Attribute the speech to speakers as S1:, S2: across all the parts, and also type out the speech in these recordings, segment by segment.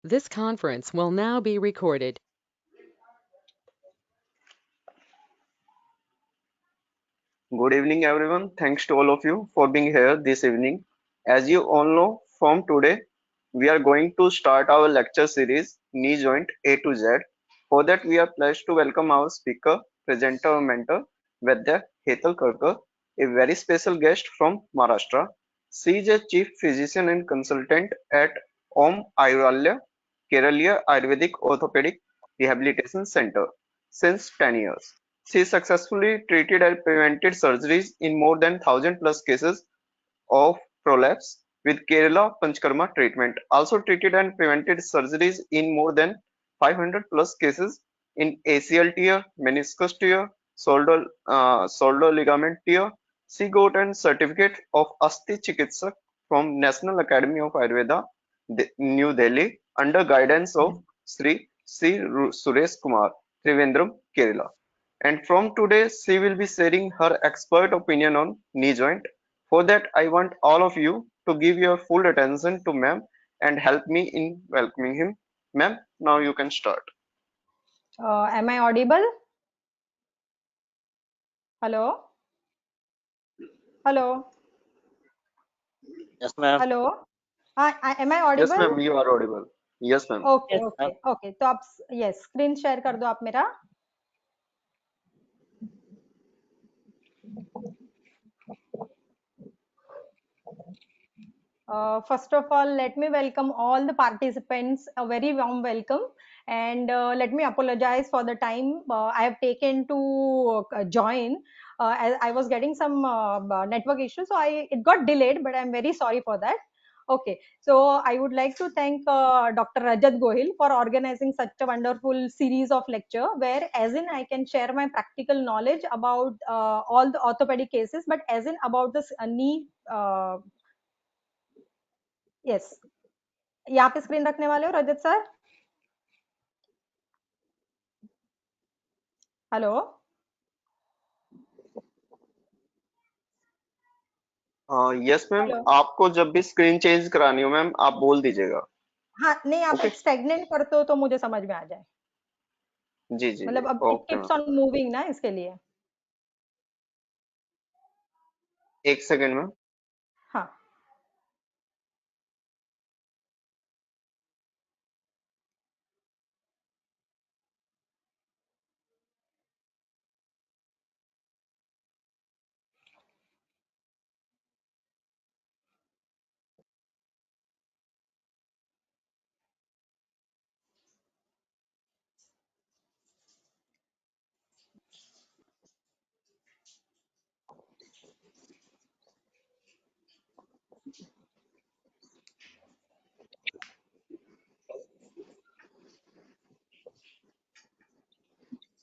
S1: This conference will now be recorded.
S2: Good evening, everyone. Thanks to all of you for being here this evening. As you all know, from today, we are going to start our lecture series, Knee Joint A to Z. For that, we are pleased to welcome our speaker, presenter, and mentor, Vaidya Hetal Karkar, a very special guest from Maharashtra. She is a chief physician and consultant at Om Ayurvalya, Kerala Ayurvedic Orthopedic Rehabilitation Center since 10 years. She successfully treated and prevented surgeries in more than 1,000 plus cases of prolapse with Kerala Panchkarma treatment. Also treated and prevented surgeries in more than 500 plus cases in ACL tear, meniscus tear, shoulder ligament tear. She got a certificate of Asti Chikitsak from National Academy of Ayurveda, New Delhi, under guidance of Sri Suresh Kumar, Trivandrum, Kerala. And from today, she will be sharing her expert opinion on knee joint. For that, I want all of you to give your full attention to ma'am and help me in welcoming him. Ma'am, now you can start.
S3: Am I audible? Hello? Hello?
S4: Yes, ma'am.
S3: Hello? Am I
S2: Yes,
S3: audible?
S2: ma'am, you are audible. Yes, ma'am.
S3: Okay
S4: Yes, ma'am.
S3: Okay okay तो आप yes screen share कर दो आप मेरा First of all, let me welcome all the participants, a very warm welcome. And let me apologize for the time I have taken to join. As I was getting some network issues, so it got delayed, but I'm very sorry for that. Okay, so I would like to thank Dr. Rajat Gohil for organizing such a wonderful series of lecture, where as in I can share my practical knowledge about all the orthopedic cases, but as in about this knee. Yes, यहाँ पे screen रखने वाले हो Rajat sir? Hello?
S2: Yes ma'am,
S3: hello?
S2: आपको जब भी screen change करानी हो मैम, आप बोल दीजिएगा.
S3: हाँ, नहीं आप
S2: ओके.
S3: एक स्टेगनेंट करते हो तो मुझे समझ में आ जाए.
S2: जी जी जी.
S3: मतलब अब it
S2: okay ma'am.
S3: Keeps on moving ना इसके लिए.
S2: एक सेकेंड मैम.
S3: हाँ.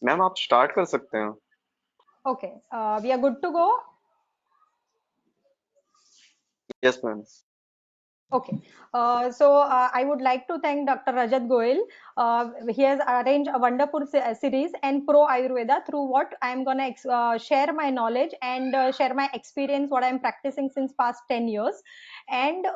S2: मैम आप स्टार्ट कर सकते हैं.
S3: Okay, we are good to go.
S2: Yes ma'am.
S3: Okay, I would like to thank Dr. Rajat Goel. He has arranged a wonderful series and pro Ayurveda through what I am gonna share my knowledge and share my experience, what I am practicing since past 10 years. And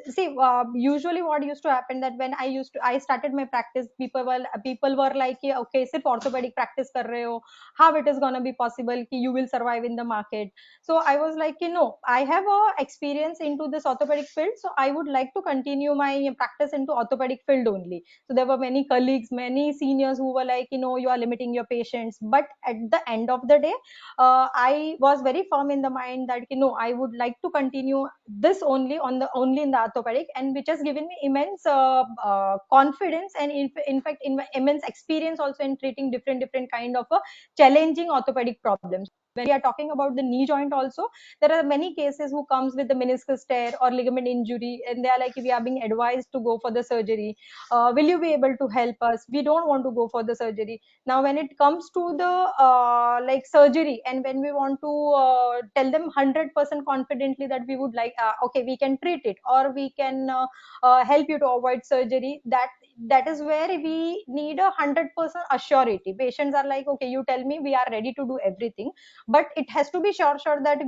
S3: see, usually what used to happen that when I started my practice, people were like, "Yeah, okay, सिर्फ orthopedic practice कर रहे हो, how it is gonna be possible कि you will survive in the market?" So I was like, I have a experience into this orthopedic field, so I would like to continue my practice into orthopedic field only. So there were many colleagues, many seniors who were like, you are limiting your patients. But at the end of the day, I was very firm in the mind that I would like to continue this only in the orthopedic, and which has given me immense confidence and in fact immense experience also in treating different kind of challenging orthopedic problems. When we are talking about the knee joint also, there are many cases who comes with the meniscus tear or ligament injury, and they are like, we are being advised to go for the surgery. Will you be able to help us? We don't want to go for the surgery. Now when it comes to the like surgery, and when we want to tell them 100% confidently that we would like, okay, we can treat it, or we can help you to avoid surgery, that is where we need 100% assurity. Patients are like, okay, you tell me, we are ready to do everything, but it has to be sure that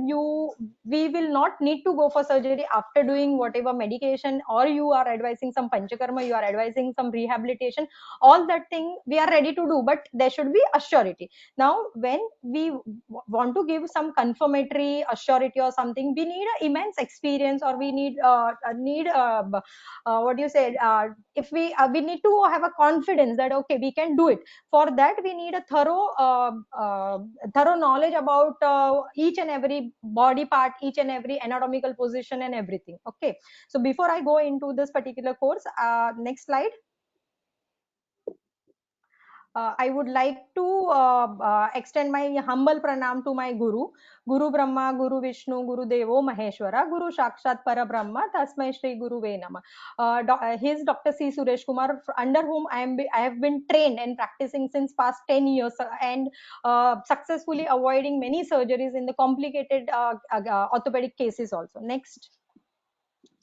S3: we will not need to go for surgery after doing whatever medication, or you are advising some panchakarma, you are advising some rehabilitation, all that thing we are ready to do, but there should be a surety. Now when we want to give some confirmatory assurity or something, we need an immense experience, or we need what do you say, if we need to have a confidence that okay, we can do it. For that we need a thorough knowledge about each and every body part, each and every anatomical position and everything. Okay, so before I go into this particular course, next slide. I would like to extend my humble pranam to my Guru. Guru Brahma, Guru Vishnu, Guru Devo Maheshwara, Guru Sakshat Parabrahma, Tasmai Shri Guru Venama. He is Dr. C. Suresh Kumar, under whom I have been trained and practicing since past 10 years, and successfully avoiding many surgeries in the complicated orthopedic cases also. Next.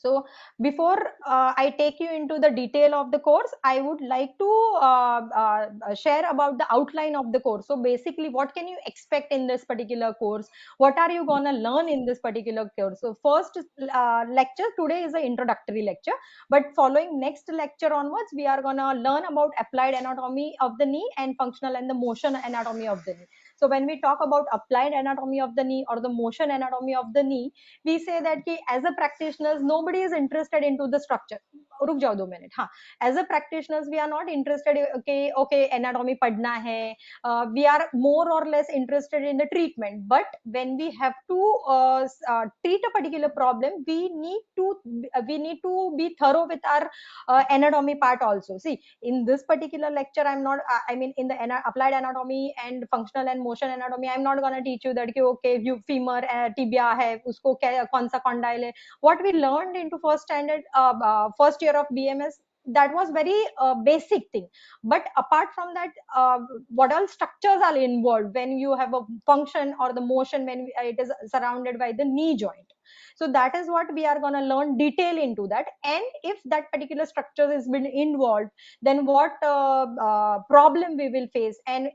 S3: So before I take you into the detail of the course, I would like to share about the outline of the course. So basically, what can you expect in this particular course? What are you going to learn in this particular course? So first lecture today is an introductory lecture, but following next lecture onwards, we are going to learn about applied anatomy of the knee and functional and the motion anatomy of the knee. So when we talk about applied anatomy of the knee or the motion anatomy of the knee, we say that ki, as a practitioners, nobody is interested into the structure. रुक जाओ 2 minute. हाँ, as a practitioners we are not interested, okay anatomy padna hai, we are more or less interested in the treatment, but when we have to treat a particular problem, we need to be thorough with our anatomy part also. See, in this particular lecture I'm not I mean in the applied anatomy and functional and motion anatomy, I'm not going to teach you that okay, you femur tibia hai usko kaun sa condyle hai. What we learned into first standard first year of BMS, that was very basic thing, but apart from that, what all structures are involved when you have a function or the motion when it is surrounded by the knee joint. So that is what we are going to learn detail into that, and if that particular structure is been involved, then what problem we will face, and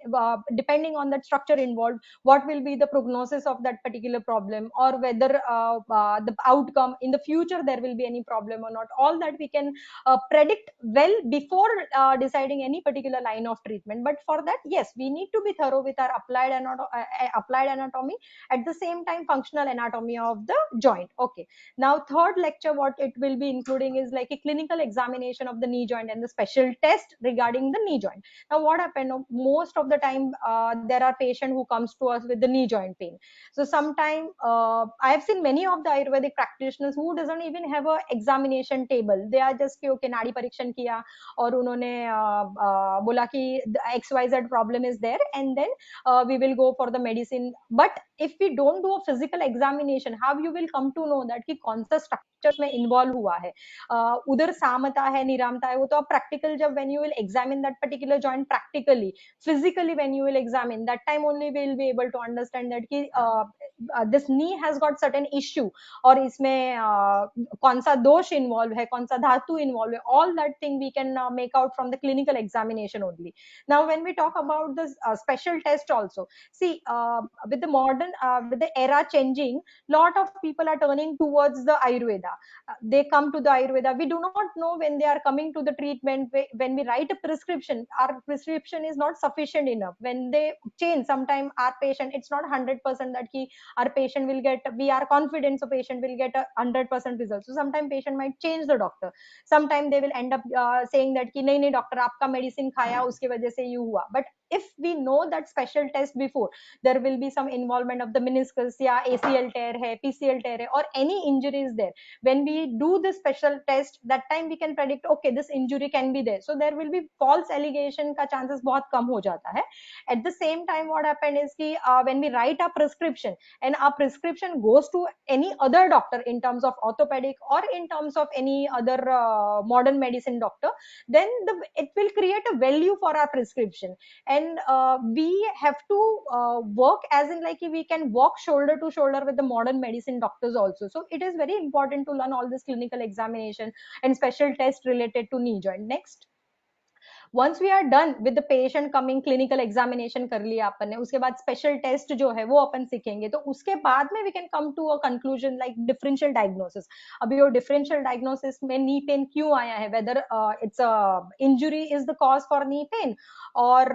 S3: depending on that structure involved, what will be the prognosis of that particular problem, or whether the outcome in the future there will be any problem or not. All that we can predict well before deciding any particular line of treatment. But for that, yes, we need to be thorough with our applied anatomy, at the same time functional anatomy of the joint. Okay, now third lecture what it will be including is like a clinical examination of the knee joint and the special test regarding the knee joint. Now what happened, most of the time there are patient who comes to us with the knee joint pain. So sometime I have seen many of the Ayurvedic practitioners who doesn't even have a examination table. They are just कि okay नाड़ी परीक्षण किया और उन्होंने बोला कि XYZ problem is there, and then we will go for the medicine. But if we don't do a physical examination, how you will come to know that कि कौन सा structures में involve हुआ है, उधर सामता है निरामता है, वो तो आप practical जब when you will examine that particular joint practically, physically when you will examine, that time only we will be able to understand that कि this knee has got certain issue, और इसमें कौन सा दोष इन्वॉल्व है, कौन सा धातु इन्वॉल्व है, all that thing we can make out from the clinical examination only. Now when we talk about this special test also, see, with the modern with the era changing, lot of people are turning towards the Ayurveda. They come to the Ayurveda. We do not know when they are coming to the treatment. When we write a prescription, our prescription is not sufficient enough. When they change, sometime our patient, it's not 100% that our patient will get, we are confident so patient will get a 100% result. So sometimes patient might change the doctor. Sometimes they will end up saying that कि नहीं नहीं doctor आपका medicine खाया उसकी वजह से ये हुआ. But if we know that special test before, there will be some involvement of the meniscus या ACL tear है, PCL tear है, or any injury is there. When we do the special test, that time we can predict okay this injury can be there, so there will be false allegation का chances बहुत कम हो जाता है. At the same time what happened is कि when we write a prescription and our prescription goes to any other doctor in terms of orthopedic or in terms of any other modern medicine doctor, then it will create a value for our prescription. And we have to work as in like we can walk shoulder to shoulder with the modern medicine doctors also. So it is very important to learn all this clinical examination and special test related to knee joint. Next. Once we are done with the patient coming, clinical examination कर लिया अपन ने, उसके बाद special test जो है वो अपन सीखेंगे, तो उसके बाद में we can come to a conclusion like differential diagnosis. अभी वो डिफरेंशियल डायग्नोसिस में नी पेन क्यों आया है, whether it's injury is the cause for knee pain, और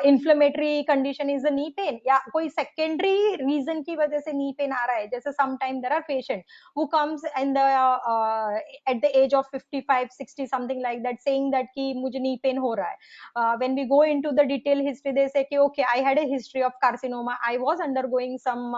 S3: inflammatory condition is the knee pain, या कोई सेकेंडरी रीजन की वजह से नी पेन आ रहा है. जैसे some time there are patient who comes in the at the age of 55 60 something like that saying that कि मुझे knee pain हो रहा है. When we go into the detail history, they say कि okay, I had a history of carcinoma, I was undergoing some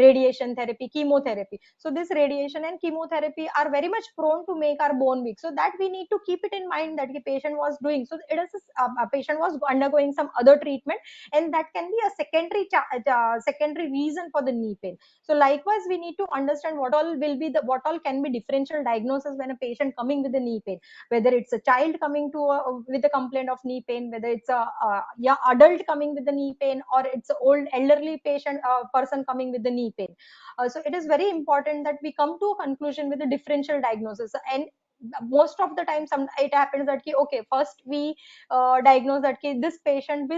S3: radiation therapy, chemotherapy. So this radiation and chemotherapy are very much prone to make our bone weak, so that we need to keep it in mind that the patient was doing, so it is a patient was undergoing some other treatment, and that can be a secondary reason for the knee pain. So likewise, we need to understand what all can be differential diagnosis when a patient coming with a knee pain, whether it's a child coming to with a complaint of knee pain, whether it's a yeah, adult coming with the knee pain, or it's an old elderly patient person coming with the knee pain. So it is very important that we come to a conclusion with a differential diagnosis. And most of the time some it happens that ki, okay, first we diagnose that ki, this patient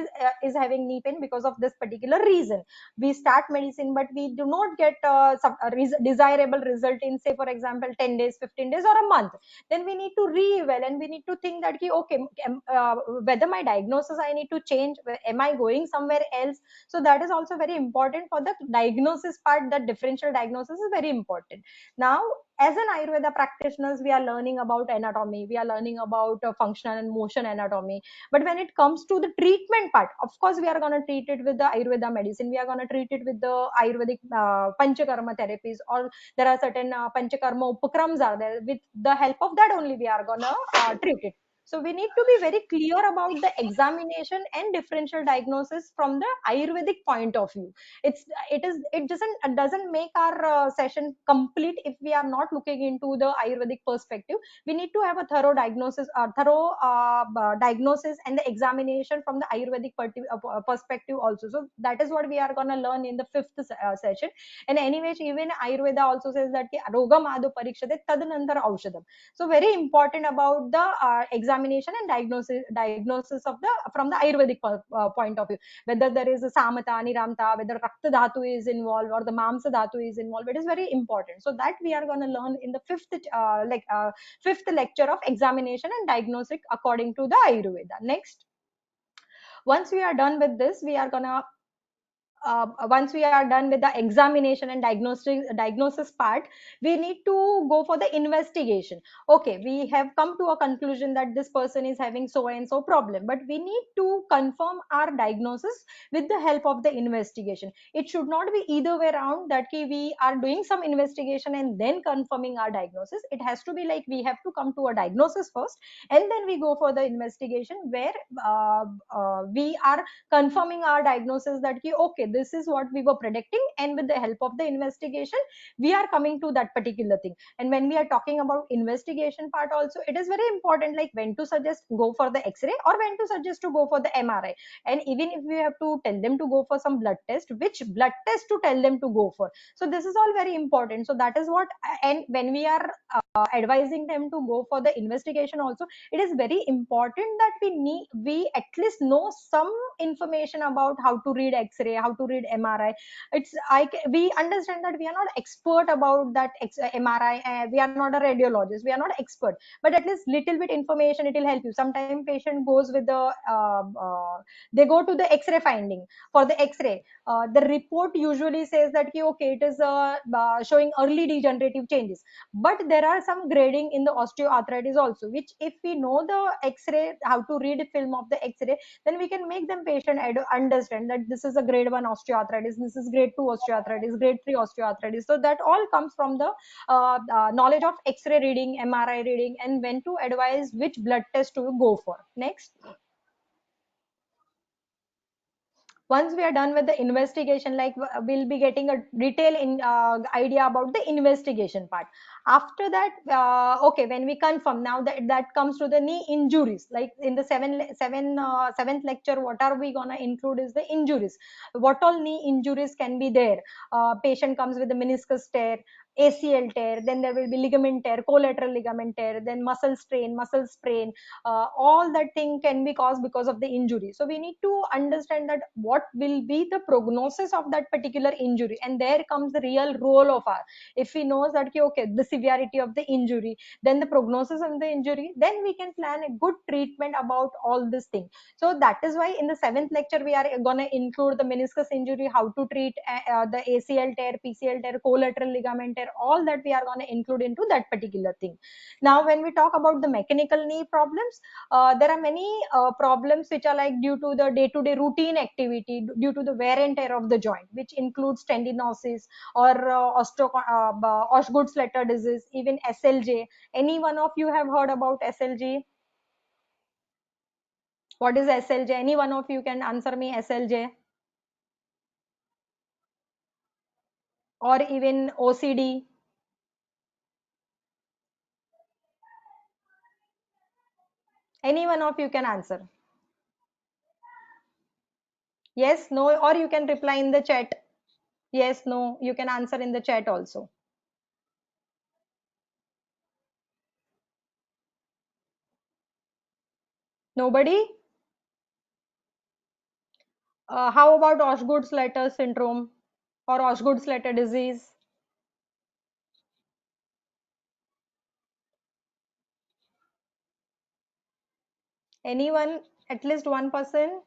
S3: is having knee pain because of this particular reason. We start medicine, but we do not get desirable result in, say for example, 10 days, 15 days, or a month. Then we need to re-eval, and we need to think that ki, okay, whether my diagnosis I need to change, am I going somewhere else. So that is also very important for the diagnosis part. That differential diagnosis is very important. Now, as an Ayurveda practitioners, we are learning about anatomy, we are learning about functional and motion anatomy. But when it comes to the treatment part, of course, we are going to treat it with the Ayurveda medicine. We are going to treat it with the Ayurvedic Panchakarma therapies, or there are certain Panchakarma Upakrams are there. With the help of that only, we are going to treat it. So we need to be very clear about the examination and differential diagnosis from the Ayurvedic point of view. It doesn't make our session complete if we are not looking into the Ayurvedic perspective. We need to have a thorough diagnosis and the examination from the Ayurvedic perspective also. So that is what we are going to learn in the fifth session. And anyway, even Ayurveda also says that ki rogam adu parikshate tadanantar aushadam. So very important about the examination and diagnosis of the from the Ayurvedic point of view, whether there is a samata, niramta, whether rakta dhatu is involved or the mamsa dhatu is involved. It is very important. So that we are going to learn in the fifth lecture of examination and diagnostic according to the Ayurveda. Next, once we are done with this, we are gonna once we are done with the examination and diagnosis part, we need to go for the investigation. Okay, we have come to a conclusion that this person is having so and so problem, but we need to confirm our diagnosis with the help of the investigation. It should not be either way around, that we are doing some investigation and then confirming our diagnosis. It has to be like we have to come to a diagnosis first, and then we go for the investigation, where we are confirming our diagnosis that okay, this is what we were predicting, and with the help of the investigation we are coming to that particular thing. And when we are talking about investigation part also, it is very important, like when to suggest go for the X-ray or when to suggest to go for the MRI. And even if we have to tell them to go for some blood test, which blood test to tell them to go for. So this is all very important. So that is what, and when we are advising them to go for the investigation also, it is very important that we at least know some information about how to read X-ray, how to read MRI. We understand that we are not expert about that MRI, we are not a radiologist, we are not expert, but at least little bit information, it will help you. Sometimes patient goes with the they go to the X-ray finding. For the X-ray, the report usually says that okay, it is showing early degenerative changes, but there are some grading in the osteoarthritis also, which if we know the X-ray, how to read film of the X-ray, then we can make them patient understand that this is a grade 1 osteoarthritis, this is grade 2 osteoarthritis, grade 3 osteoarthritis. So that all comes from the knowledge of X-ray reading, MRI reading, and when to advise which blood test to go for. Next, once we are done with the investigation, like we'll be getting a detailed idea about the investigation part. After that, okay, when we confirm, now that comes to the knee injuries. Like in the seventh lecture, what are we gonna include is the injuries. What all knee injuries can be there? Patient comes with a meniscus tear, ACL tear, then there will be ligament tear, collateral ligament tear, then muscle strain, muscle sprain. All that thing can be caused because of the injury. So we need to understand that what will be the prognosis of that particular injury, and there comes the real role of our. If we know that okay, the severity of the injury, then the prognosis of the injury, then we can plan a good treatment about all this thing. So that is why in the seventh lecture we are going to include the meniscus injury, how to treat the ACL tear, PCL tear, collateral ligament tear, all that we are going to include into that particular thing. Now when we talk about the mechanical knee problems, there are many problems which are like due to the day to day routine activity, due to the wear and tear of the joint, which includes tendinosis or Osgood-Schlatter disease, even SLJ. Any one of you have heard about SLJ? What is SLJ? Any one of you can answer me SLJ? Or even OCD? Any one of you can answer? Yes, no, or you can reply in the chat. Yes, no, you can answer in the chat also. Nobody? How about Osgood-Schlatter syndrome or Osgood-Schlatter disease? Anyone? At least one person?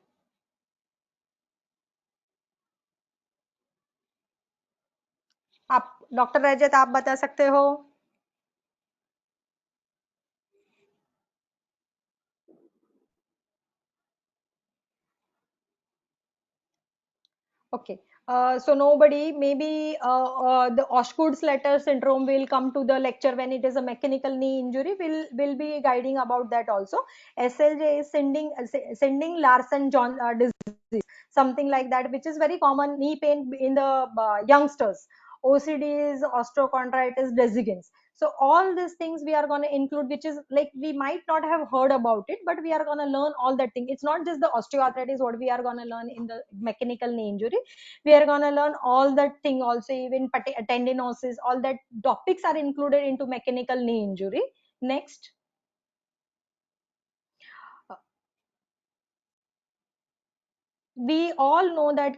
S3: आप doctor रजत आप बता सकते हो? Okay. So nobody, maybe the Osgood-Schlatter syndrome will come to the lecture when it is a mechanical knee injury. Will be guiding about that also. SLJ is sending Larsen John disease, something like that, which is very common knee pain in the youngsters. OCD is osteochondritis desiccans. So all these things we are going to include, which is like we might not have heard about it, but we are going to learn all that thing. It's not just the osteoarthritis what we are going to learn in the mechanical knee injury. We are going to learn all that thing also, even tendinosis, all that topics are included into mechanical knee injury. Next. We all know that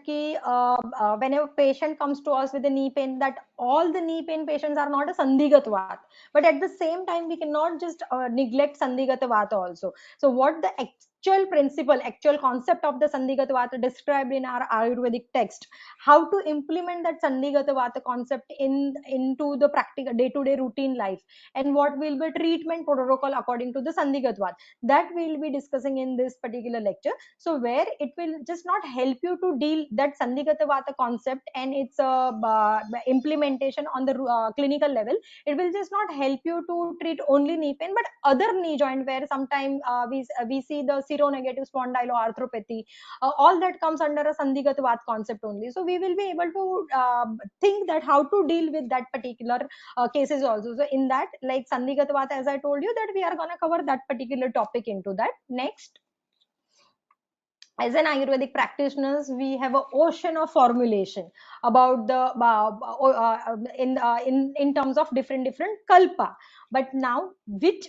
S3: whenever patient comes to us with a knee pain, that all the knee pain patients are not a sandhigat vat, but at the same time we cannot just neglect sandhigat vata also. So what the actual principle, actual concept of the sandhigat vata described in our Ayurvedic text, how to implement that sandhigat vata concept into the practical day to day routine life, and what will be treatment protocol according to the sandhigat vata, that we'll be discussing in this particular lecture. So where it will just not help you to deal that sandhigata vata concept and its implementation on the clinical level. It will just not help you to treat only knee pain, but other knee joint where sometimes we see the seronegative spondyloarthropathy. All that comes under a sandhigata vata concept only. So we will be able to think that how to deal with that particular cases also. So in that, like sandhigata vata, as I told you, that we are going to cover that particular topic into that. Next. As an Ayurvedic practitioners, we have an ocean of formulation about the in terms of different kalpa. But now, which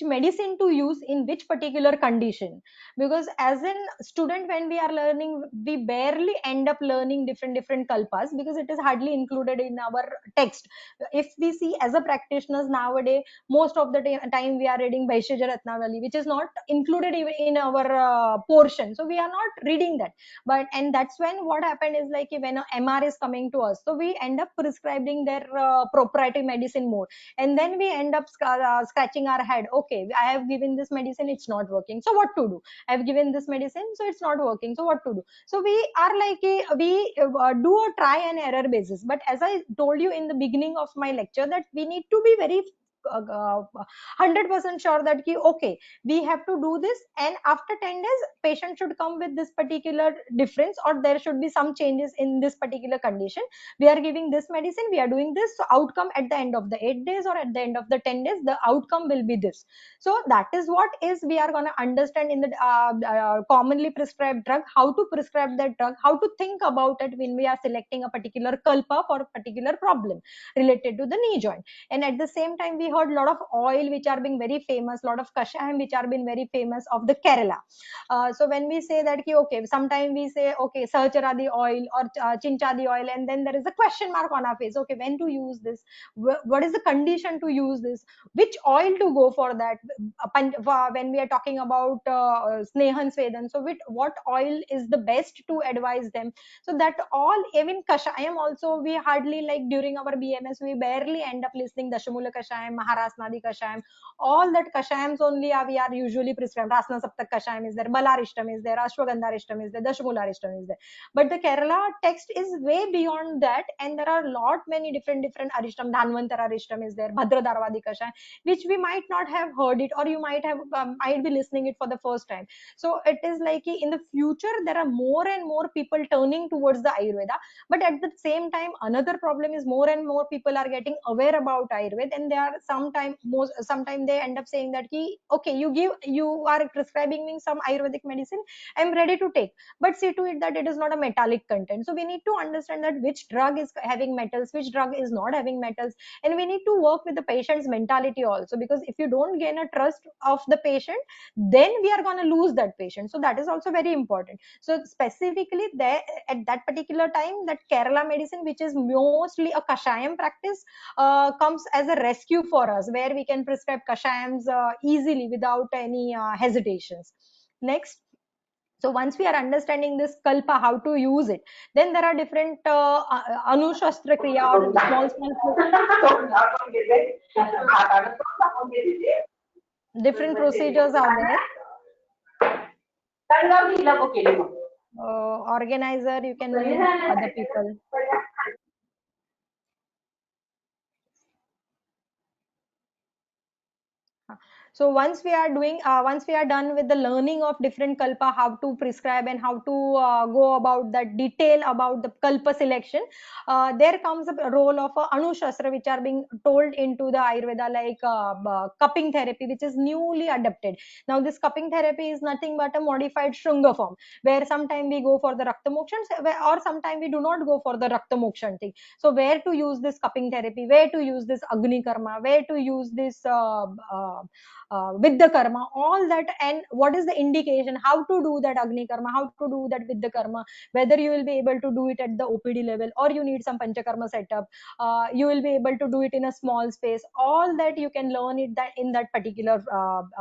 S3: medicine to use in which particular condition? Because as a student, when we are learning, we barely end up learning different kalpas because it is hardly included in our text. If we see as a practitioners nowadays, most of the time we are reading Vaishya Ratnavali, which is not included even in our portion. So we are not reading that. But and that's when what happened is like when a MR is coming to us, so we end up prescribing their proprietary medicine more, and then we end up scratching our head. Okay, I have given this medicine, it's not working. So what to do? I have given this medicine, so it's not working. So what to do? So we are like we do a try and error basis. But as I told you in the beginning of my lecture, that we need to be very 100% sure that ki, okay, we have to do this, and after 10 days patient should come with this particular difference, or there should be some changes in this particular condition. We are giving this medicine, we are doing this, so outcome at the end of the 8 days or at the end of the 10 days, the outcome will be this. So that is what is we are going to understand in the commonly prescribed drug, how to prescribe that drug, how to think about it when we are selecting a particular kalpa for a particular problem related to the knee joint. And at the same time we heard a lot of oil which are being very famous, lot of kashayam which are being very famous of the Kerala. So when we say that ki, okay, sometime we say okay sahacharadi oil or chinchadi oil, and then there is a question mark on our face, okay, when to use this, what is the condition to use this, which oil to go for that. When we are talking about snehan svedan, so what oil is the best to advise them. So that all, even kashayam also, we hardly, like during our BMS we barely end up listening dashamula kashayam, maharasnadi kashayam, all that kashayams only we are usually prescribed. Rasna saptak kashayam is there, balarishtam is there, ashwagandharishtam is there, dashmularishtam is there. But the Kerala text is way beyond that, and there are lot many different arishtam. Dhanvantara arishtam is there, bhadra darwadi kashayam, which we might not have heard it, or you might have might be listening it for the first time. So it is like in the future there are more and more people turning towards the Ayurveda. But at the same time another problem is more and more people are getting aware about Ayurveda, and they are sometimes they end up saying that ki, okay, you are prescribing me some Ayurvedic medicine, I'm ready to take, but see to it that it is not a metallic content. So we need to understand that which drug is having metals, which drug is not having metals, and we need to work with the patient's mentality also, because if you don't gain a trust of the patient, then we are going to lose that patient. So that is also very important. So specifically there, at that particular time, that Kerala medicine, which is mostly a kashayam practice, comes as a rescue for us, where we can prescribe kashayams easily without any hesitations. Next. So once we are understanding this kalpa, how to use it, then there are different anushastra kriya, or small small different procedures are there. Organizer, you can lead other people. So once we are done with the learning of different kalpa, how to prescribe and how to go about that detail about the kalpa selection, there comes a role of anushastra which are being told into the Ayurveda, like cupping therapy, which is newly adapted. Now this cupping therapy is nothing but a modified shrunga form, where sometime we go for the rakta mokshan, or sometime we do not go for the rakta mokshan thing. So where to use this cupping therapy, where to use this agni karma, where to use this with the karma, all that, and what is the indication, how to do that agni karma, how to do that with the karma, whether you will be able to do it at the OPD level, or you need some panchakarma setup, you will be able to do it in a small space, all that you can learn it that in that particular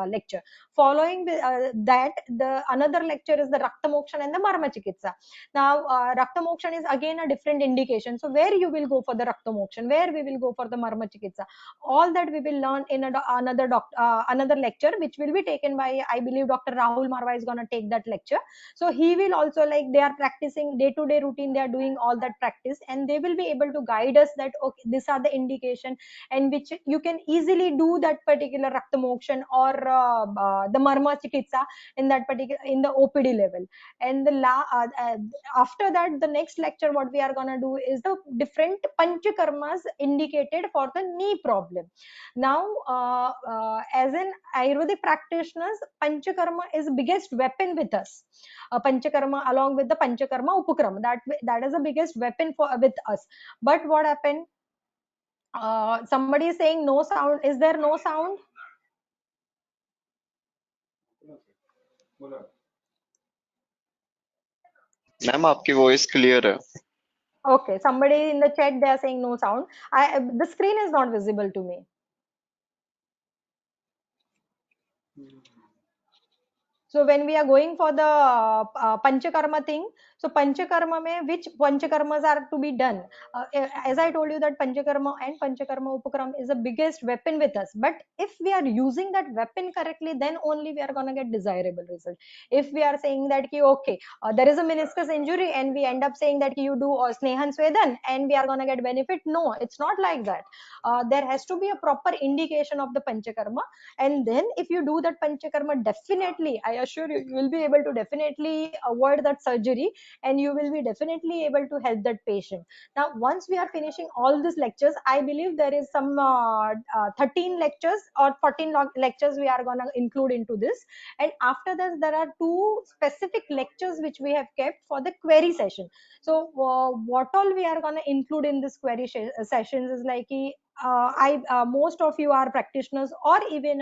S3: lecture. Following that, the another lecture is the rakta mokshan and the marma chikitsa. Now rakta mokshan is again a different indication, so where you will go for the rakta mokshan, where we will go for the marma chikitsa, all that we will learn in another lecture, which will be taken by, I believe, Dr. Rahul Marwa is going to take that lecture. So he will also, like, they are practicing day to day routine, they are doing all that practice, and they will be able to guide us that okay, these are the indication, and which you can easily do that particular rakta mokshan or the marma chikitsa in that particular, in the OPD level. And after that, the next lecture what we are going to do is the different panchakarmas indicated for the knee problem. Now as an Ayurvedic practitioners, panchakarma is biggest weapon with us. Panchakarma along with the panchakarma upakrama, that is the biggest weapon for with us. But what happened, somebody is saying no sound, is there no sound?
S2: Ma'am आपकी voice clear है.
S3: Okay, somebody in the chat, they are saying no sound. The screen is not visible to me. So when we are going for the panchakarma thing, so panchakarma mein which panchakarmas are to be done? As I told you that panchakarma and panchakarma upakram is the biggest weapon with us, but if we are using that weapon correctly, then only we are going to get desirable result. If we are saying that ki, okay, there is a meniscus injury and we end up saying that you do snehan swedan and we are going to get benefit, no, it's not like that. There has to be a proper indication of the panchakarma, and then if you do that panchakarma, definitely I assure you, you will be able to definitely avoid that surgery, and you will be definitely able to help that patient. Now once we are finishing all these lectures, I believe there is some 13 lectures or 14 lectures we are going to include into this, and after this there are two specific lectures which we have kept for the query session. So what all we are going to include in this query sessions is like I most of you are practitioners or even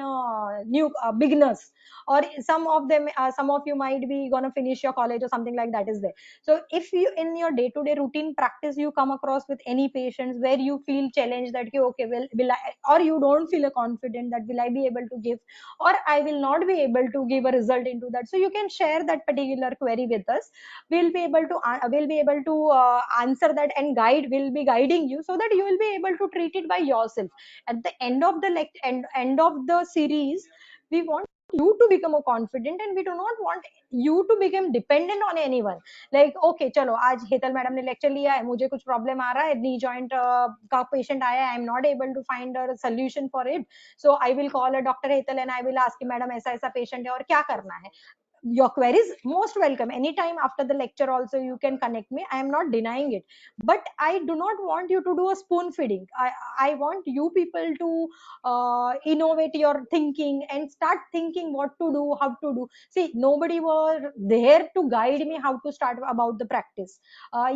S3: new beginners, or some of you might be going to finish your college or something like that is there. So if you in your day to day routine practice you come across with any patients where you feel challenged that you okay, will I, or you don't feel confident that will I be able to give, or I will not be able to give a result into that, so you can share that particular query with us. We'll be able to answer that and guide, will be guiding you so that you will be able to treat it by yourself. At the end of the end of the series, we want you to become a confident, and we do not want you to become dependent on anyone. Like okay, चलो आज Hetal madam ने lecture लिया है, मुझे कुछ problem आ रहा है, knee joint का पेशेंट आया है, I am not able to find a solution for it, so I will call a doctor Hetal and I will ask madam ऐसा ऐसा पेशेंट है और क्या करना है. Your queries most welcome anytime after the lecture also you can connect me, I am not denying it, but I do not want you to do a spoon feeding. I want you people to innovate your thinking and start thinking what to do, how to do. See, nobody was there to guide me how to start about the practice.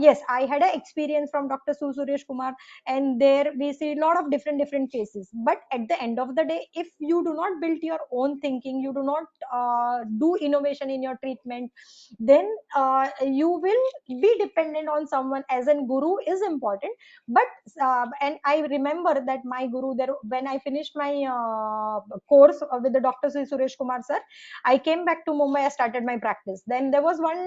S3: Yes, I had an experience from Dr. Suresh Kumar, and there we see a lot of different cases, but at the end of the day, if you do not build your own thinking, you do not do innovation in your treatment, then you will be dependent on someone. As an guru is important, but and I remember that my guru there, when I finished my course with the Dr. Suresh Kumar sir, I came back to Mumbai, I started my practice. Then there was one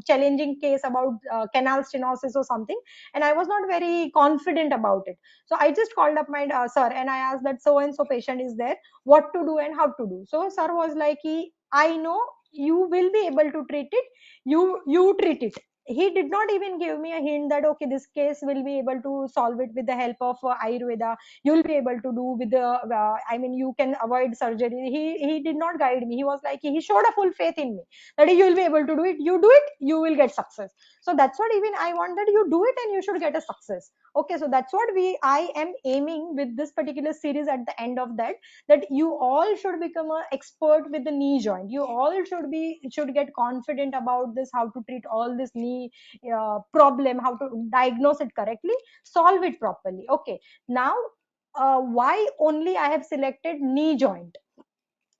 S3: challenging case about canal stenosis or something, and I was not very confident about it. So I just called up my sir and I asked that so and so patient is there, what to do and how to do. So sir was like, I know you will be able to treat it, you treat it. He did not even give me a hint that okay, this case will be able to solve it with the help of Ayurveda, you'll be able to do with the I mean you can avoid surgery. He did not guide me. He was like, he showed a full faith in me that you will be able to do it, you do it, you will get success. So that's what even I want, that you do it and you should get a success. Okay, so that's what I am aiming with this particular series at the end of that, that you all should become an expert with the knee joint. You all should get confident about this, how to treat all this knee problem, how to diagnose it correctly, solve it properly. Okay, now why only I have selected knee joint?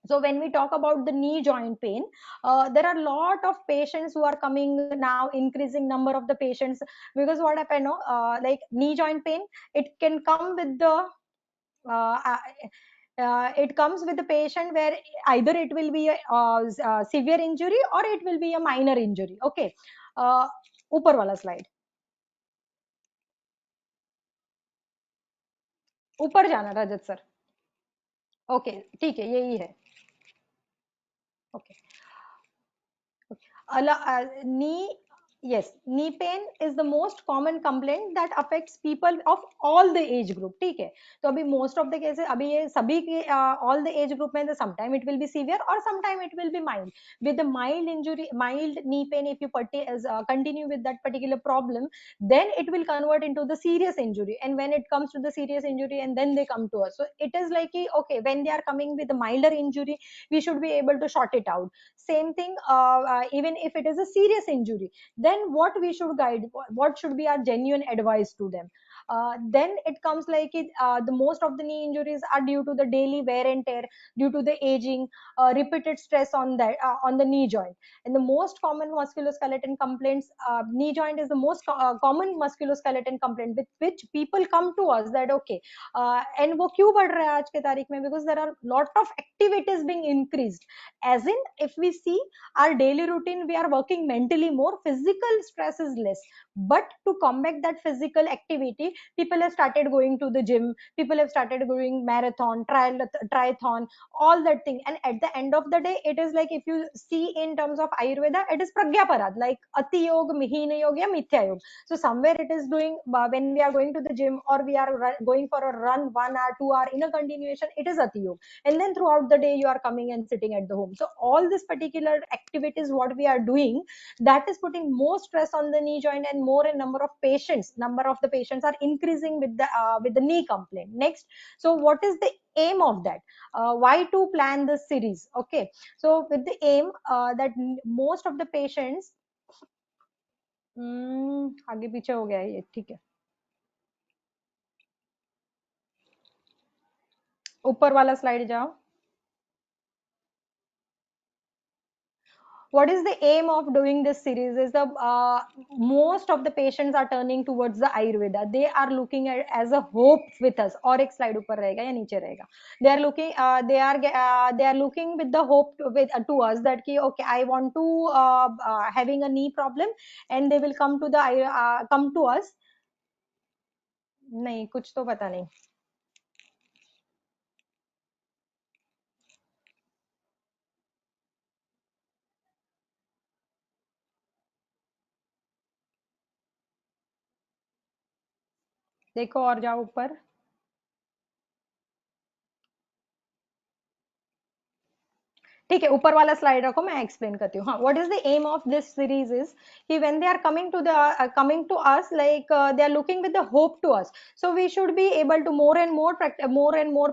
S3: So when we talk about the knee joint pain, there are a lot of patients who are coming now, increasing number of the patients, because what happened, no? Like knee joint pain, it can come with the uh, uh, it comes with the patient where either it will be a severe injury or it will be a minor injury. Okay, uh, ऊपर वाला slide, ऊपर जाना रजत sir. Okay ठीक है, यही है. Okay, knee, yes, knee pain is the most common complaint that affects people of all the age group. ठीक है, तो अभी most of the cases, अभी ये सभी के all the age group में, the sometime it will be severe or sometime it will be mild. With the mild injury, mild knee pain, if you continue with that particular problem, then it will convert into the serious injury, and when it comes to the serious injury, and then they come to us. So it is like okay, when they are coming with a milder injury, we should be able to sort it out. Same thing, even if it is a serious injury, then what we should guide, what should be our genuine advice to them? Then it comes like the most of the knee injuries are due to the daily wear and tear, due to the aging, repeated stress on that on the knee joint. And the most common musculoskeletal complaints, knee joint is the most common musculoskeletal complaint with which people come to us that okay, and वो क्यों बढ़ रहा है आज के तारीख में, because there are lot of activities being increased. As in, if we see our daily routine, we are working mentally more, physical stress is less. But to combat that physical activity, people have started going to the gym, people have started going marathon, triathlon, all that thing. And at the end of the day, it is like, if you see in terms of Ayurveda, it is pragya parad, like ati yog, mihina yog, ya mithya yog. So somewhere it is doing, when we are going to the gym or we are going for a run 1 hour 2 hour in a continuation, it is ati yog. And then throughout the day you are coming and sitting at the home. So all this particular activities what we are doing, that is putting more stress on the knee joint, and more in number of the patients are increasing with the knee complaint. Next, so what is the aim of that? Why to plan this series? Okay, so with the aim that most of the patients, आगे पीछे हो गया है ये, ठीक है, ऊपर वाला स्लाइड जाओ. What is the aim of doing this series is the most of the patients are turning towards the Ayurveda. They are looking at as a hope with us. और एक slide ऊपर रहेगा या नीचे रहेगा. They are looking, they are looking with the hope to us that कि okay, I want to having a knee problem, and they will come to us. नहीं, कुछ तो पता नहीं. देखो और जाओ ऊपर. ठीक है, ऊपर वाला स्लाइड रखो, मैं एक्सप्लेन करती हूँ. हाँ, what is the aim of this series is कि when they are coming to us, like they are looking with the hope to us, so we should be able to more and more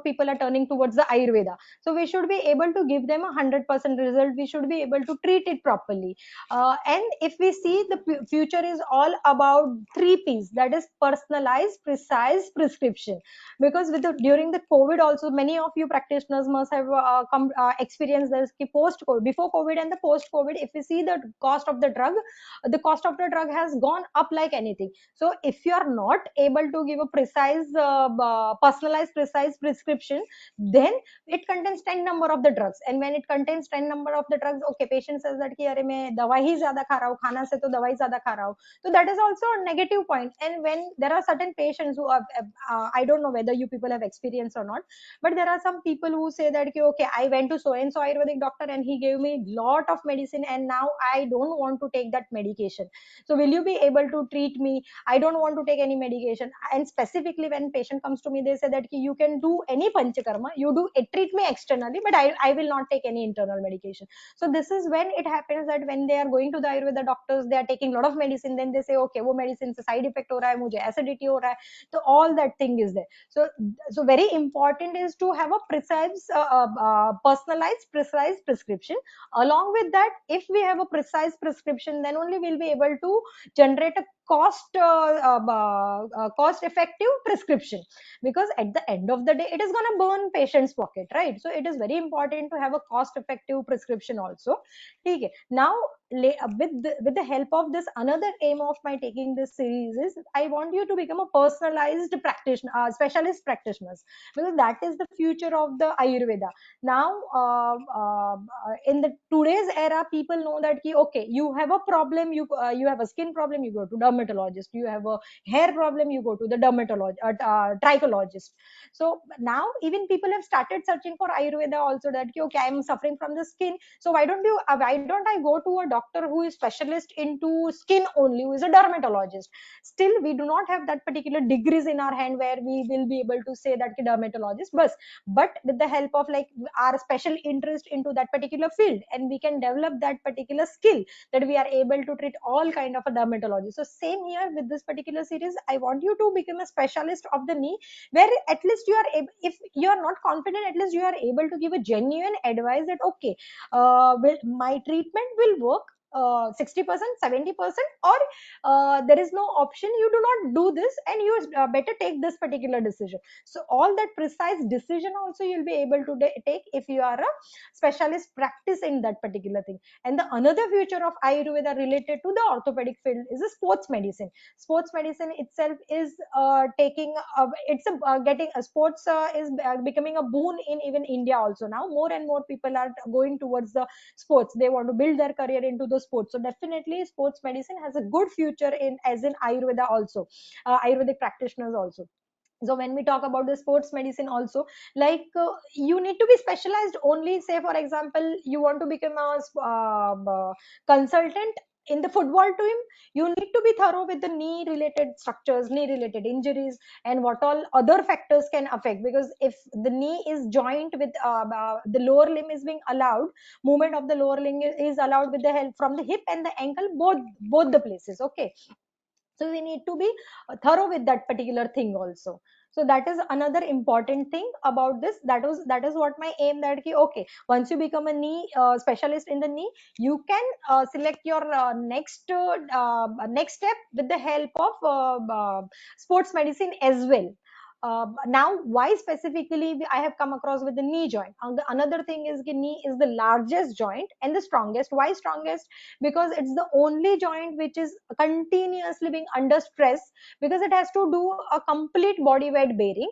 S3: people are turning towards the Ayurveda, so we should be able to give them 100% result, we should be able to treat it properly. And if we see, the future is all about 3 P's, that is personalized, precise, prescription. Because during the COVID also, many of you practitioners must have experienced this ki post COVID, before COVID and the post COVID, if you see the cost of the drug has gone up like anything. So if you are not able to give a personalized, precise prescription, then it contains 10 number of the drugs, and when it contains 10 number of the drugs, okay, patient says that कि अरे मैं दवा ही ज्यादा खा रहा हूँ, खाना से तो दवाई ज्यादा खा रहा हूँ. So that is also a negative point. And when there are certain patients who are, I don't know whether you people have experience or not, but there are some people who say that कि, okay, I went to so and so Ayurvedic doctor and he gave me lot of medicine, and now I don't want to take that medication. So will you be able to treat me? I don't want to take any medication. And specifically when patient comes to me, they say that you can do any panchakarma, you do treat me externally, but I will not take any internal medication. So this is when it happens that when they are going to the Ayurveda doctors, they are taking a lot of medicine, then they say okay, वो medicine से side effect हो रहा है, मुझे acidity हो रहा है. So all that thing is there. So very important is to have a precise, personalized, precise prescription. Along with that, if we have a precise prescription, then only we'll be able to generate a cost effective prescription, because at the end of the day it is going to burn patient's pocket, right? So it is very important to have a cost effective prescription also. Okay, now with the help of this, another aim of my taking this series is I want you to become a personalized practitioner, specialist practitioners, because that is the future of the Ayurveda. Now in the today's era, people know that ki, okay, you have a problem, you have a skin problem, you go to dermatologist, you have a hair problem, you go to the trichologist. So now even people have started searching for Ayurveda also, that ki, okay, I am suffering from the skin, so why don't I go to a doctor who is specialist into skin only, who is a dermatologist. Still we do not have that particular degrees in our hand where we will be able to say that ki dermatologist, but with the help of like our special interest into that particular field, and we can develop that particular skill, that we are able to treat all kind of a dermatology. So same here with this particular series, I want you to become a specialist of the knee, where at least you are if you are not confident, at least you are able to give a genuine advice that okay, my treatment will work, 60%, 70%, or there is no option, you do not do this, and you better take this particular decision. So all that precise decision also you'll be able to take if you are a specialist practicing that particular thing. And the another future of Ayurveda related to the orthopedic field is a sports medicine. Sports medicine itself is taking it's a, getting a sports is becoming a boon in even India also. Now more and more people are going towards the sports, they want to build their career into the sports. So definitely sports medicine has a good future in as in Ayurveda also, Ayurvedic practitioners also. So when we talk about the sports medicine also, like you need to be specialized only. Say for example, you want to become a consultant in the football team, you need to be thorough with the knee related structures, knee related injuries, and what all other factors can affect. Because if the knee is joined with the lower limb is being allowed, movement of the lower limb is allowed with the help from the hip and the ankle, both the places, okay. So we need to be thorough with that particular thing also. So that is another important thing about this. That is what my aim, that ki, okay, once you become a knee specialist in the knee, you can select your next step with the help of sports medicine as well. Now why specifically I have come across with the knee joint. Another thing is the knee is the largest joint and the strongest. Why strongest? Because it's the only joint which is continuously being under stress, because it has to do a complete body weight bearing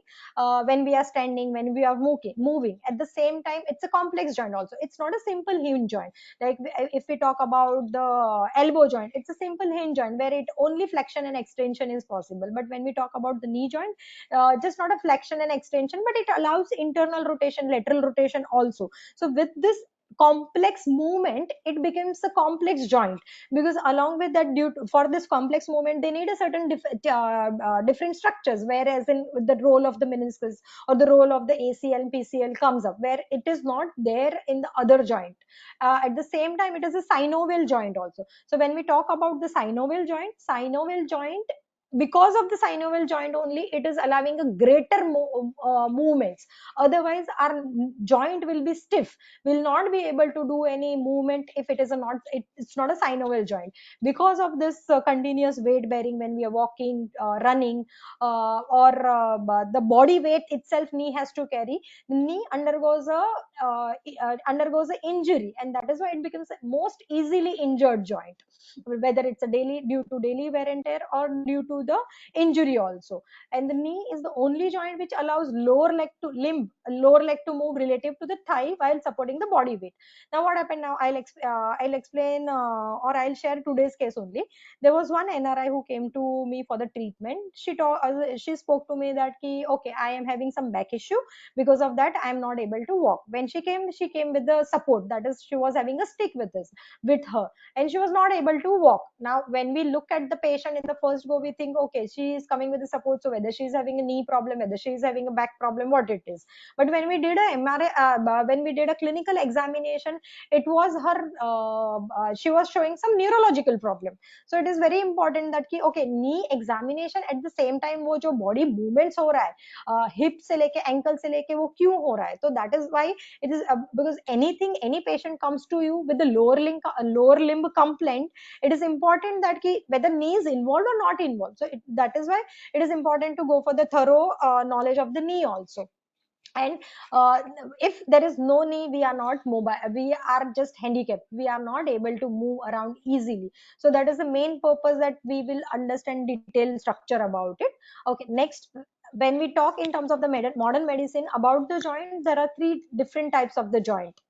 S3: when we are standing, when we are moving. At the same time, it's a complex joint also. It's not a simple hinge joint. Like if we talk about the elbow joint, it's a simple hinge joint where it only flexion and extension is possible. But when we talk about the knee joint, just not a flexion and extension, but it allows internal rotation, lateral rotation also. So with this complex movement, it becomes a complex joint, because along with that, for this complex movement, they need a certain different structures, whereas in the role of the meniscus or the role of the ACL and PCL comes up, where it is not there in the other joint. At the same time, it is a synovial joint also. So when we talk about the synovial joint, because of the synovial joint only, it is allowing a greater movements. Otherwise our joint will be stiff, will not be able to do any movement if it is it's not a synovial joint. Because of this continuous weight bearing when we are walking, running, or the body weight itself knee has to carry, the knee undergoes a injury, and that is why it becomes a most easily injured joint, whether it's a daily due to daily wear and tear or due to the injury also. And the knee is the only joint which allows lower leg to move relative to the thigh while supporting the body weight. Now what happened? Now I'll explain, or I'll share today's case only. There was one NRI who came to me for the treatment. She spoke to me that ki, okay, I am having some back issue, because of that I am not able to walk. When she came with the support, that is, she was having a stick with her, and she was not able to walk. Now when we look at the patient in the first go, we think, okay, she is coming with the support, so whether she is having a knee problem, whether she is having a back problem, what it is. But when we did a MRI, when we did a clinical examination, it was her, she was showing some neurological problem. So it is very important that ki, okay, knee examination at the same time, वो जो body movements हो रहा है, hip से लेके ankle से लेके वो क्यों हो रहा है. So that is why it is, because any patient comes to you with the lower limb complaint, it is important that ki, whether knee is involved or not involved. So that is why it is important to go for the thorough knowledge of the knee also. And uh, if there is no knee, we are not mobile, we are just handicapped, we are not able to move around easily. So that is the main purpose, that we will understand detailed structure about it. Okay, next, when we talk in terms of the modern medicine about the joint, there are three different types of the joint.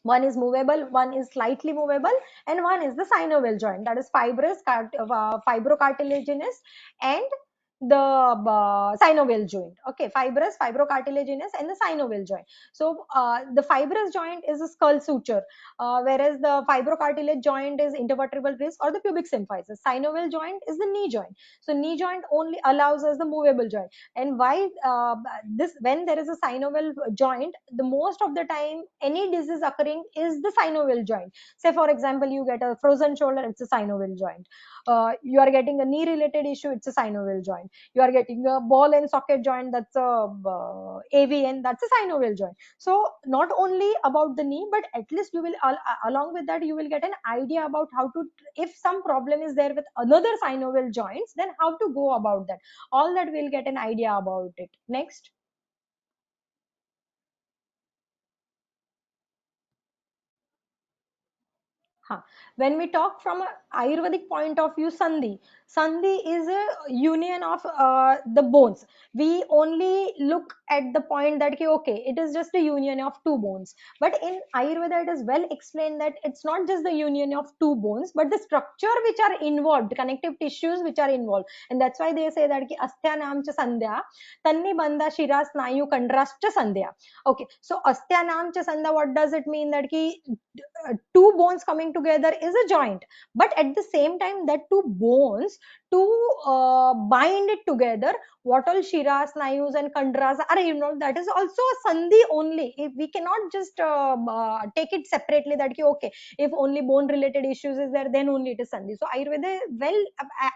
S3: One is movable, one is slightly movable, and one is the synovial joint, that is fibrocartilaginous, and the synovial joint. Okay, fibrous, fibrocartilaginous, and the synovial joint. So the fibrous joint is a skull suture, whereas the fibrocartilage joint is intervertebral wrist or the pubic symphysis. Synovial joint is the knee joint. So knee joint only allows us the movable joint. And why this, when there is a synovial joint, the most of the time any disease occurring is the synovial joint. Say for example, you get a frozen shoulder, it's a synovial joint. You are getting a knee related issue, it's a synovial joint. You are getting a ball and socket joint, that's a AVN, that's a synovial joint. So not only about the knee, but at least you will along with that you will get an idea about how to, if some problem is there with another synovial joints, then how to go about that. All that we'll get an idea about it. Next. Huh. When we talk from a Ayurvedic point of view, Sandhi is a union of the bones. We only look at the point that okay, it is just a union of two bones. But in Ayurveda, it is well explained that it's not just the union of two bones, but the structure which are involved, connective tissues which are involved, and that's why they say that ki astya naam cha sandhya, tanni bandha shira snayu kandras cha sandhya. Okay, so astya naam cha sandhya, what does it mean? That ki two bones coming together is a joint, but at the same time that two bones to bind it together, what all shiras, snayus and kandras are involved, that is also a sandhi only. If we cannot just take it separately, that okay, if only bone related issues is there, then only it is sandhi. So Ayurveda, well,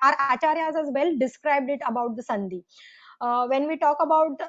S3: our acharyas has well described it about the sandhi. When we talk about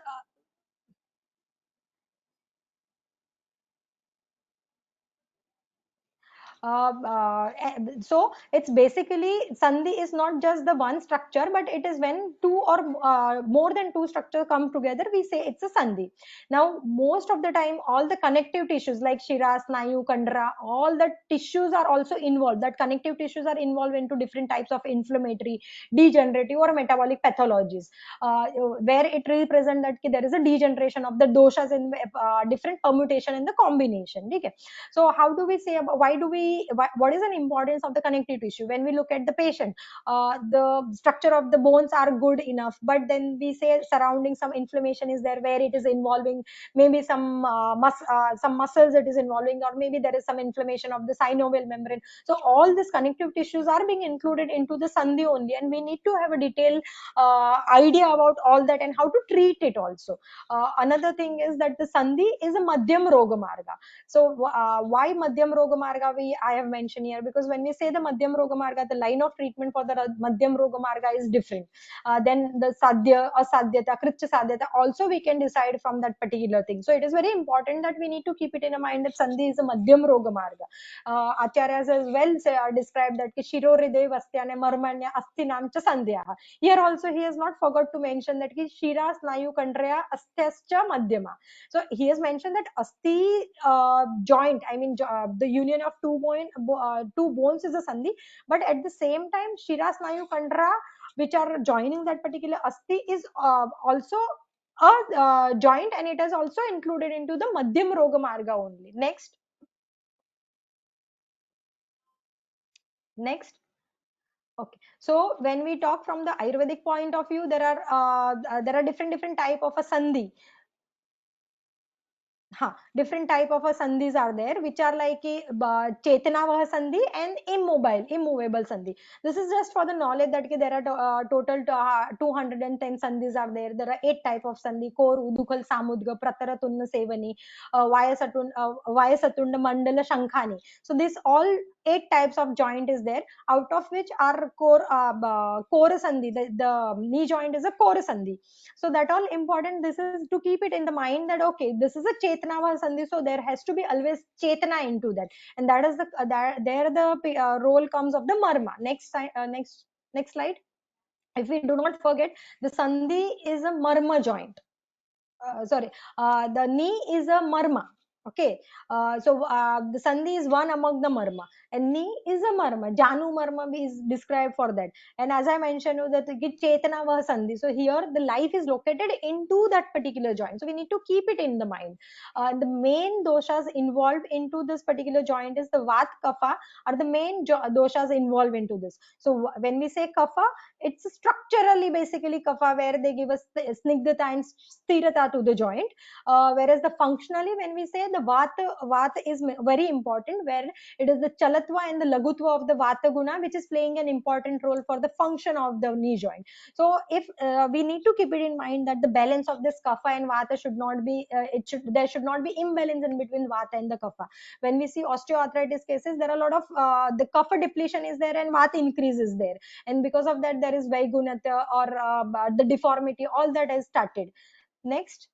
S3: so it's basically, sandhi is not just the one structure, but it is when two or more than two structures come together, we say it's a sandhi. Now most of the time all the connective tissues like shira, snayu, kandra, all the tissues are also involved, that connective tissues are involved into different types of inflammatory, degenerative or metabolic pathologies, where it represents that there is a degeneration of the doshas in different permutation in the combination. Okay, so how do we say about, why do we, what is an importance of the connective tissue? When we look at the patient, the structure of the bones are good enough, but then we say surrounding some inflammation is there, where it is involving maybe some muscles it is involving, or maybe there is some inflammation of the synovial membrane. So all these connective tissues are being included into the sandhi only, and we need to have a detailed idea about all that and how to treat it also. Another thing is that the sandhi is a madhyam roga marga. So why Madhyam Roga Marga I have mentioned here, because when we say the Madhyam Roga Marga, the line of treatment for the Madhyam Roga Marga is different. Then the Sadhya, Asadhyata, Kritya Sadhyata, also we can decide from that particular thing. So it is very important that we need to keep it in mind that Sandhi is a Madhyam Roga Marga. Acharyas as well described that Shiro Hriday Vastyane Marmanya Astinam Cha Sandhya. Here also he has not forgot to mention that Shira Snayu Kandraya Asthascha Madhyama. So he has mentioned that asti joint, I mean the union of two bones is a sandhi, but at the same time shira, snayu, kandra, which are joining that particular asti, is also a joint, and it is also included into the madhyam roga marga only. Next. Okay, so when we talk from the Ayurvedic point of view, there are different type of a sandhi. Different type of a sandhis are there, which are like a Chetanavah sandhi and immovable sandhi. This is just for the knowledge that there are total 210 sandhis are there. There are 8 type of sandhi: Kor, Udukal, Samudga, Prataratunna Sevani, Vayasatunda, Mandala, Shankhani. So this all 8 types of joint is there, out of which are Kora sandhi, the knee joint is a Kora sandhi. So that all important, this is to keep it in the mind that okay, this is a chetana sandhi, so there has to be always chetana into that, and that is the there the role comes of the marma. Next slide. If we do not forget, the sandhi is a marma joint. Sorry, the knee is a marma. Okay, so the sandhi is one among the marma, and knee is a marma. Janu marma is described for that. And as I mentioned, that chetana va sandhi. So here the life is located into that particular joint. So we need to keep it in the mind. The main doshas involved into this particular joint is the vat kapha, are the main doshas involved into this. So when we say kapha, it's structurally basically kapha, where they give us the snigdhata and sthirata to the joint, whereas the functionally when we say the vata is very important, where it is the chalatva and the lagutva of the vata guna which is playing an important role for the function of the knee joint. So if we need to keep it in mind that the balance of this kapha and vata should not be there should not be imbalance in between vata and the kapha. When we see osteoarthritis cases, there are a lot of the kapha depletion is there and vata increase is there, and because of that there is vaikunatha or the deformity, all that has started. Next.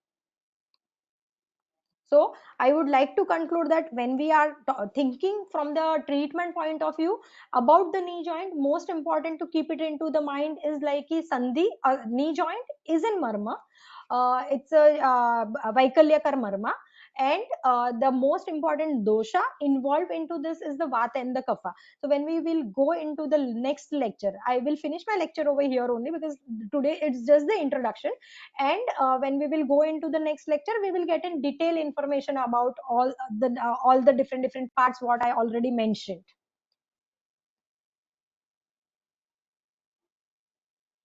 S3: So I would like to conclude that when we are thinking from the treatment point of view about the knee joint, most important to keep it into the mind is like sandhi, knee joint is in marma. It's a Vaikalyakar marma, and the most important dosha involved into this is the vata and the kapha. So when we will go into the next lecture, I will finish my lecture over here only because today it's just the introduction, and when we will go into the next lecture we will get in detail information about all the different parts what I already mentioned.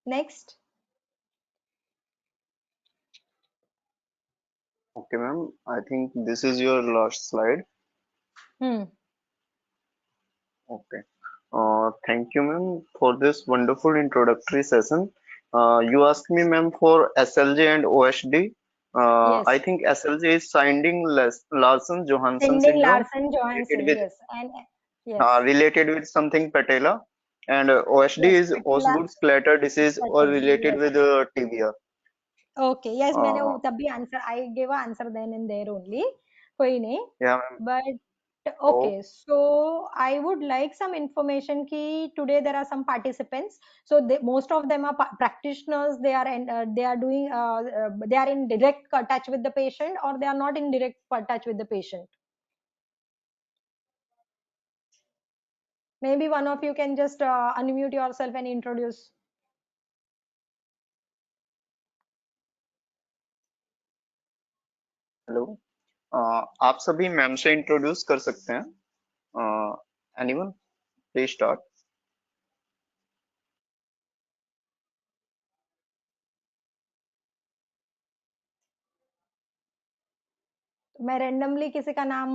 S3: Next.
S2: Okay, ma'am. I think this is your last slide.
S3: Hmm.
S2: Okay. Thank you, ma'am, for this wonderful introductory session. You asked me, ma'am, for SLJ and OSD. I
S3: Yes.
S2: think SLJ is Sinding Larsen-Johansson
S3: Sending
S2: syndrome,
S3: Larsen
S2: related
S3: Johansson,
S2: with
S3: yes, and yes,
S2: something patella, and OSD
S3: yes,
S2: is
S3: patella
S2: Osgood Schlatter disease or
S3: patella,
S2: related
S3: yes.
S2: with tibia.
S3: Okay, yes, मैंने वो
S2: Uh,
S3: तब भी answer I gave answer then in there only, कोई नहीं.
S2: yeah, ma'am.
S3: But okay,
S2: Oh,
S3: so I would like some information ki today there are some participants. So most of them are practitioners. They are they are doing they are in direct touch with the patient, or they are not in direct touch with the patient. Maybe one of you can just unmute yourself and introduce.
S2: Hello. आप सभी ma'am से introduce कर सकते हैं. Anyone please start.
S3: मैं randomly किसी का नाम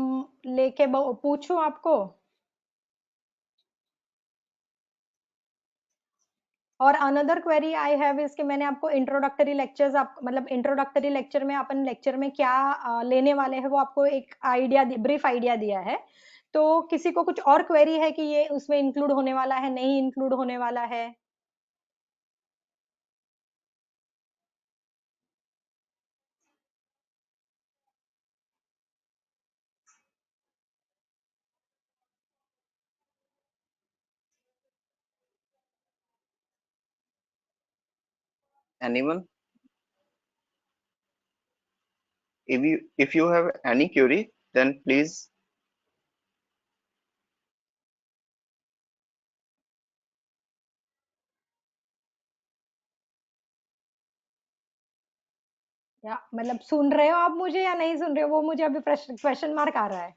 S3: लेके पूछूं आपको. और another query I have is कि मैंने आपको इंट्रोडक्टरी लेक्चर्स आप मतलब इंट्रोडक्टरी लेक्चर में अपन लेक्चर में क्या लेने वाले हैं वो आपको एक आइडिया ब्रीफ आइडिया दिया है. तो किसी को कुछ और क्वेरी है कि ये उसमें इंक्लूड होने वाला है, नहीं इंक्लूड होने वाला है?
S2: Anyone. If you have any query, then please.
S3: या मतलब सुन रहे हो आप मुझे या नहीं सुन रहे हो, वो मुझे अभी क्वेश्चन मार्क आ रहा है.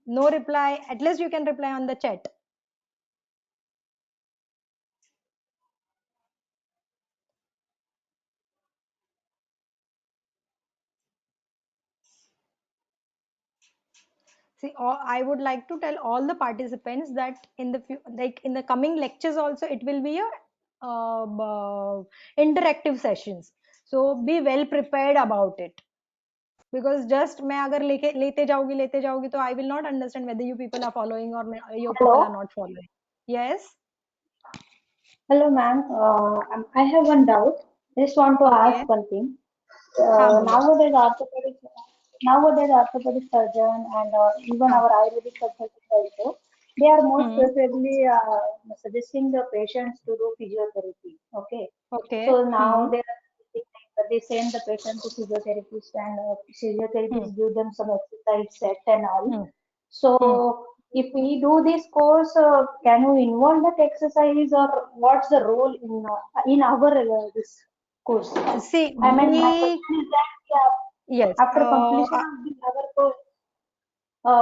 S3: No reply, at least you can reply on the chat. See, I would like to tell all the participants that in the like in the coming lectures also it will be a interactive sessions. So be well prepared about it, because just मैं अगर लेते जाऊंगी तो I will not understand whether you people are following or you people are
S4: Hello.
S3: not following. Yes.
S4: Hello, ma'am. I have one doubt. I just want to
S3: Okay.
S4: ask one thing.
S3: हाँ बोलो.
S4: Nowadays orthopedic surgeon and even
S3: हाँ.
S4: our Ayurvedic consultants also, they are most
S3: hmm.
S4: preferably suggesting the patients to do physiotherapy. Okay.
S3: Okay.
S4: So now
S3: hmm.
S4: they are suggesting, like, they send the patient to physiotherapist and
S3: hmm.
S4: physiotherapist give them some exercise set and all.
S3: Hmm. Hmm.
S4: So if we do this course, can we involve that exercise or what's the role in our this course?
S3: See,
S4: I mean, my
S3: we
S4: question is that, yeah,
S3: yes.
S4: after completion of the our course,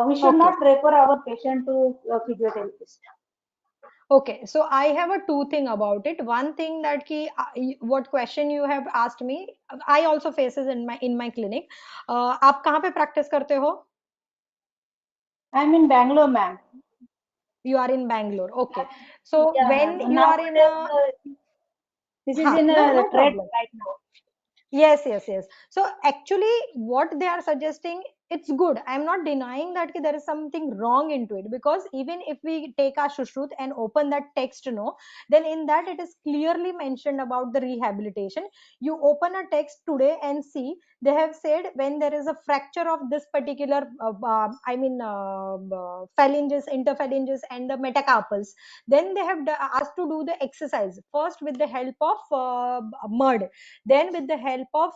S4: we should
S3: Okay.
S4: not refer our patient to physiotherapist.
S3: Okay, so I have a two thing about it. One thing that what question you have asked me, I also faces in my clinic. आप कहाँ पे practice करते हो?
S4: I'm in Bangalore, ma'am.
S3: You are in Bangalore. Okay. So
S4: Yeah, ma'am.
S3: when you are in
S4: Nowadays,
S3: a,
S4: this is
S3: ha,
S4: in
S3: no,
S4: a
S3: no
S4: trend
S3: problem.
S4: right now.
S3: Yes, yes, yes. So actually, what they are suggesting, it's good. I'm not denying that ki there is something wrong into it, because even if we take our Shushrut and open that text, no, then in that it is clearly mentioned about the rehabilitation. You open a text today and see, they have said when there is a fracture of this particular, phalanges, interphalanges, and the metacarpals, then they have asked to do the exercise first with the help of mud, then with the help of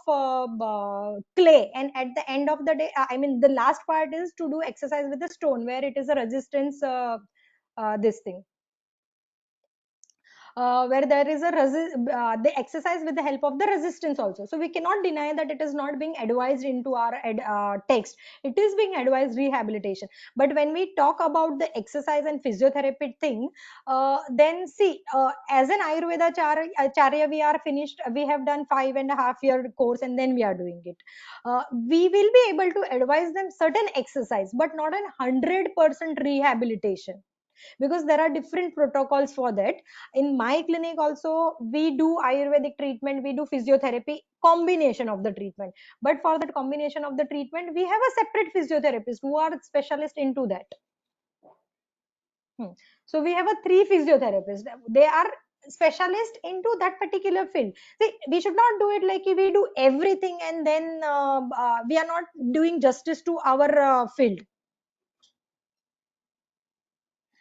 S3: clay, and at the end of the day, the last part is to do exercise with the stone where it is a resistance, this thing, where there is they exercise with the help of the resistance also. So we cannot deny that it is not being advised into our text. It is being advised rehabilitation. But when we talk about the exercise and physiotherapy thing, then see, as an ayurveda acharya, we are finished, we have done 5.5 year course, and then we are doing it. We will be able to advise them certain exercise, but not an 100% rehabilitation, because there are different protocols for that. In my clinic also, we do ayurvedic treatment, we do physiotherapy, combination of the treatment. But for that combination of the treatment, we have a separate physiotherapist who are specialist into that. So we have a three physiotherapists, they are specialist into that particular field. See, we should not do it like we do everything, and then we are not doing justice to our field.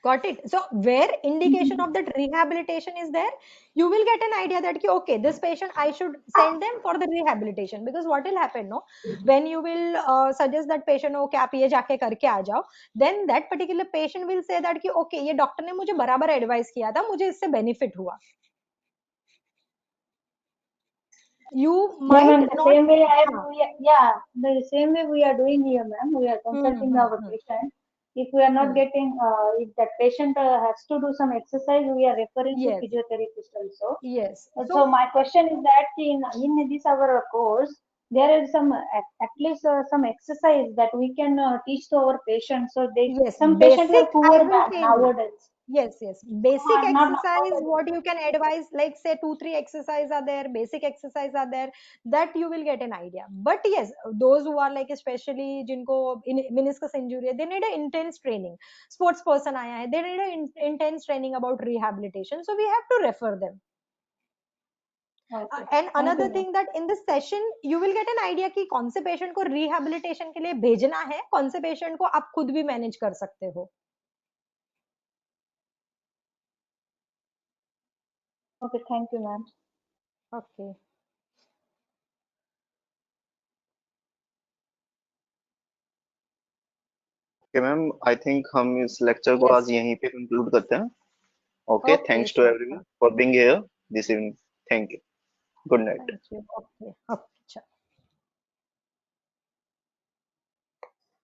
S3: Got it. So where indication of that rehabilitation is there, you will get an idea that okay, this patient I should send them for the rehabilitation. Because what will happen, no, when you will suggest that patient, okay, आप ये जाके करके आ जाओ, then that particular patient will say that कि okay, ये doctor ने मुझे बराबर एडवाइस किया था, मुझे इससे बेनिफिट हुआ. You
S4: Yeah,
S3: might
S4: ma'am. The
S3: not.
S4: same way
S3: हाँ.
S4: yeah, the same way we are doing here, ma'am. We are
S3: hmm
S4: consulting
S3: hmm
S4: our
S3: hmm
S4: patient. If we are not
S3: hmm.
S4: getting, if that patient has to do some exercise, we are referring to
S3: Yes,
S4: physiotherapist also.
S3: yes.
S4: So
S3: So
S4: my question is that in this our course, there is some at least some exercise that we can teach to our patients. So they
S3: yes,
S4: some patients
S3: basic
S4: are
S3: I
S4: poor
S3: will tell you.
S4: nowadays.
S3: Yes, yes. Basic
S4: Not
S3: exercise,
S4: nowadays.
S3: what you can advise, like say two, three exercise are there, basic exercise are there, that you will get an idea. But yes, those who are like especially जिनको meniscus injury है, they need an intense training. Sports person आया है, they need an intense training about rehabilitation. So we have to refer them.
S4: Okay.
S3: And
S4: Thank you,
S3: another
S4: ma'am.
S3: thing that in this session you will get an idea कि कौन से patient को rehabilitation के लिए भेजना है, कौन से patient को आप खुद भी manage कर सकते हो.
S4: Okay, thank you, ma'am.
S3: Okay.
S2: Okay ma'am, I think हम इस लेक्चर को आज
S3: Yes.
S2: यहीं पे कंक्लूड करते हैं. Okay,
S3: Okay,
S2: thanks to
S3: sure,
S2: everyone
S3: sure.
S2: For being here this evening. Thank you. Good night.
S3: Thank you. Okay. Okay.